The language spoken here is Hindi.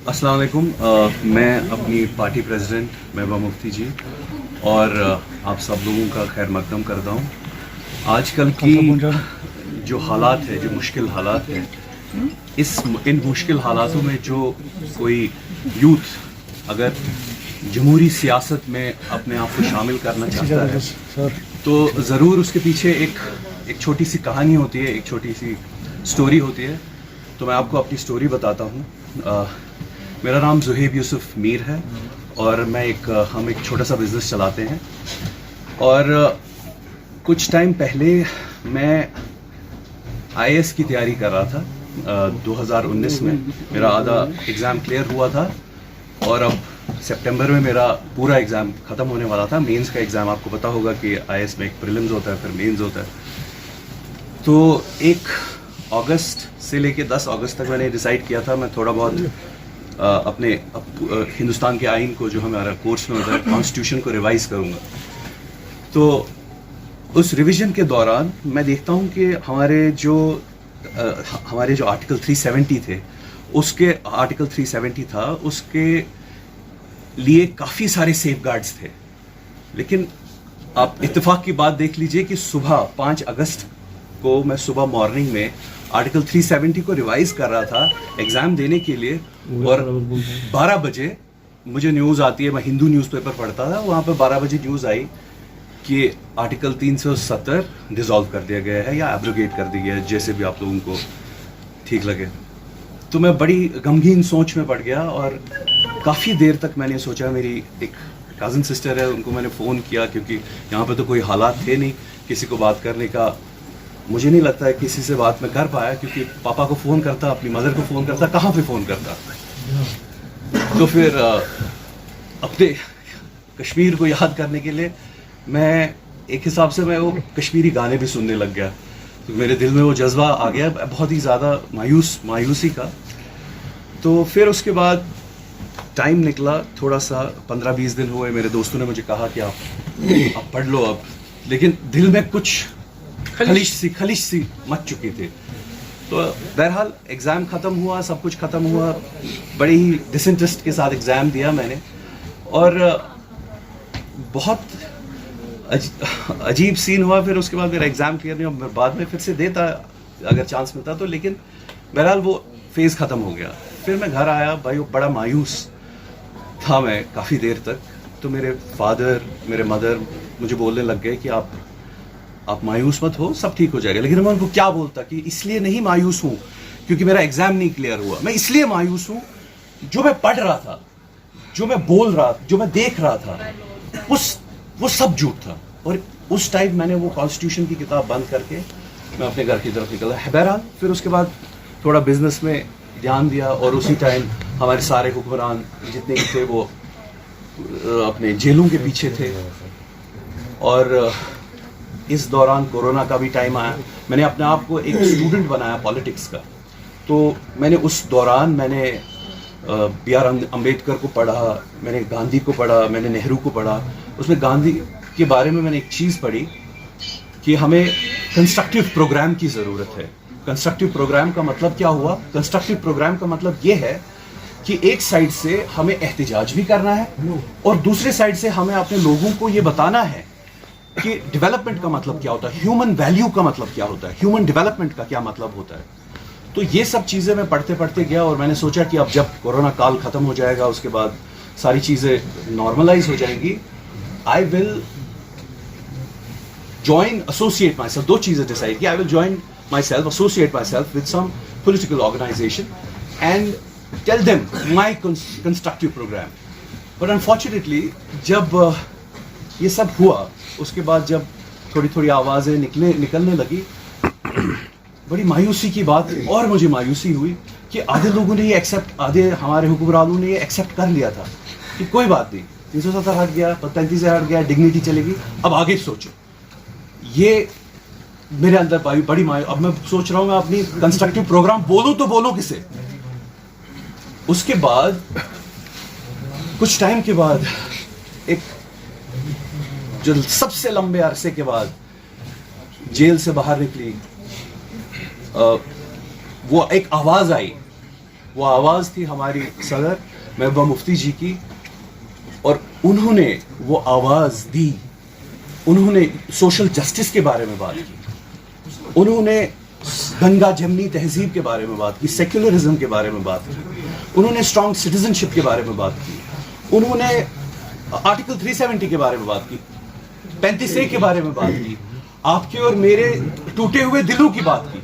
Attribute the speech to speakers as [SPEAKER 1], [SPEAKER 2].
[SPEAKER 1] अस्सलाम वालेकुम। मैं अपनी पार्टी प्रेसिडेंट महबूबा मुफ्ती जी और आप सब लोगों का खैर मकदम करता हूँ। आजकल की जो हालात है, जो मुश्किल हालात है, इन मुश्किल हालातों में जो कोई यूथ अगर जमहूरी सियासत में अपने आप को शामिल करना चाहता है तो ज़रूर उसके पीछे एक छोटी सी कहानी होती है, एक छोटी सी स्टोरी होती है। तो मैं आपको अपनी स्टोरी बताता हूँ। मेरा नाम ज़ुहैब यूसुफ मीर है और हम एक छोटा सा बिज़नेस चलाते हैं। और कुछ टाइम पहले मैं आईएएस की तैयारी कर रहा था। 2019 में मेरा आधा एग्ज़ाम क्लियर हुआ था और अब सितंबर में मेरा पूरा एग्ज़ाम ख़त्म होने वाला था। मेंस का एग्ज़ाम आपको पता होगा कि आईएएस में एक प्रीलिम्स होता है, फिर मेंस होता है। तो 1 अगस्त से लेके 10 अगस्त तक मैंने डिसाइड किया था मैं थोड़ा बहुत अपने हिंदुस्तान के आइन को, जो हमारा कोर्स में होता है, कॉन्स्टिट्यूशन को रिवाइज करूँगा। तो उस रिवीजन के दौरान मैं देखता हूँ कि हमारे जो आर्टिकल 370 थे, उसके आर्टिकल 370 था, उसके लिए काफ़ी सारे सेफगार्ड्स थे। लेकिन आप इत्तेफाक की बात देख लीजिए कि सुबह 5 अगस्त को मैं सुबह मॉर्निंग में आर्टिकल 370 को रिवाइज कर रहा था एग्ज़ाम देने के लिए, और 12 बजे मुझे न्यूज़ आती है। मैं हिंदू न्यूज़पेपर पढ़ता था, वहाँ पर 12 बजे न्यूज़ आई कि आर्टिकल 370 डिसॉल्व कर दिया गया है या एब्रोगेट कर दिया गया है, जैसे भी आप लोगों को ठीक लगे। तो मैं बड़ी गमगीन सोच में पड़ गया और काफ़ी देर तक मैंने सोचा। मेरी एक कज़न सिस्टर है, उनको मैंने फ़ोन किया क्योंकि यहाँ पे तो कोई हालात थे नहीं किसी को बात करने का। मुझे नहीं लगता है किसी से बात मैं कर पाया, क्योंकि पापा को फ़ोन करता, अपनी मदर को फ़ोन करता, कहाँ पे फ़ोन करता। तो फिर अपने कश्मीर को याद करने के लिए मैं एक हिसाब से मैं वो कश्मीरी गाने भी सुनने लग गया। तो मेरे दिल में वो जज्बा आ गया बहुत ही ज़्यादा मायूसी का। तो फिर उसके बाद टाइम निकला, थोड़ा सा 15-20 दिन हुए। मेरे दोस्तों ने मुझे कहा कि आप पढ़ लो अब, लेकिन दिल में कुछ खलिश सी मच चुकी थी। तो बहरहाल एग्ज़ाम ख़त्म हुआ, सब कुछ ख़त्म हुआ। बड़ी ही डिसइंटरेस्ट के साथ एग्ज़ाम दिया मैंने, और बहुत अजीब सीन हुआ। फिर उसके बाद मेरा एग्ज़ाम क्लियर नहीं हुआ, बाद में फिर से देता अगर चांस मिलता तो, लेकिन बहरहाल वो फेज़ ख़त्म हो गया। फिर मैं घर आया, भाई वो बड़ा मायूस था मैं काफ़ी देर तक। तो मेरे फादर, मेरे मदर मुझे बोलने लग गए कि आप मायूस मत हो, सब ठीक हो जाएगा। लेकिन मैं उनको क्या बोलता कि इसलिए नहीं मायूस हूँ क्योंकि मेरा एग्ज़ाम नहीं क्लियर हुआ, मैं इसलिए मायूस हूँ जो मैं पढ़ रहा था, जो मैं बोल रहा, जो मैं देख रहा था, वो सब झूठ था। और उस टाइम मैंने वो कॉन्स्टिट्यूशन की किताब बंद करके मैं अपने घर की तरफ निकला। बहरहाल फिर उसके बाद थोड़ा बिजनेस में ध्यान दिया, और उसी टाइम हमारे सारे हुक्मरान जितने भी थे वो अपने जेलों के पीछे थे। और इस दौरान कोरोना का भी टाइम आया। मैंने अपने आप को एक स्टूडेंट बनाया पॉलिटिक्स का। तो मैंने उस दौरान B.R. अम्बेडकर को पढ़ा, मैंने गांधी को पढ़ा, मैंने नेहरू को पढ़ा। उसमें गांधी के बारे में मैंने एक चीज़ पढ़ी कि हमें कंस्ट्रक्टिव प्रोग्राम की ज़रूरत है। कंस्ट्रक्टिव प्रोग्राम का मतलब क्या हुआ? कंस्ट्रक्टिव प्रोग्राम का मतलब ये है कि एक साइड से हमें एहतिजाज भी करना है और दूसरे साइड से हमें अपने लोगों को ये बताना है कि डेवलपमेंट का मतलब क्या होता है, ह्यूमन वैल्यू का मतलब क्या होता है, ह्यूमन डेवलपमेंट का क्या मतलब होता है। तो ये सब चीज़ें मैं पढ़ते पढ़ते गया, और मैंने सोचा कि अब जब कोरोना काल ख़त्म हो जाएगा, उसके बाद सारी चीज़ें नॉर्मलाइज हो जाएंगी, I will join associate myself. 2 चीज़ें डिसाइड की। I will join myself, associate myself with some political organisation and tell them my constructive programme. But unfortunately जब ये सब हुआ, उसके बाद जब थोड़ी थोड़ी आवाज़ें निकलने लगी, बड़ी मायूसी की बात, और मुझे मायूसी हुई कि आधे लोगों ने ये आधे हमारे हुक्मरानों ने ये एक्सेप्ट कर लिया था कि कोई बात नहीं, 370 हट गया, 35 से हट गया, डिग्निटी चलेगी, अब आगे सोचो। ये मेरे अंदर बड़ी मायूसी। अब मैं सोच रहा हूँ मैं अपनी कंस्ट्रक्टिव प्रोग्राम बोलूँ तो बोलूँ किसे। उसके बाद कुछ टाइम के बाद, एक जो सबसे लंबे अरसे के बाद जेल से बाहर निकली, वो एक आवाज आई वो आवाज़ थी हमारी सदर महबूबा मुफ्ती जी की, और उन्होंने वो आवाज़ दी। उन्होंने सोशल जस्टिस के बारे में बात की, उन्होंने गंगा जमनी तहजीब के बारे में बात की, सेक्युलरिज्म के बारे में बात की, उन्होंने स्ट्रॉन्ग सिटीजनशिप के बारे में बात की, उन्होंने आर्टिकल 370 के बारे में बात की, 35A के बारे में बात की, आपके और मेरे टूटे हुए दिलों की बात की।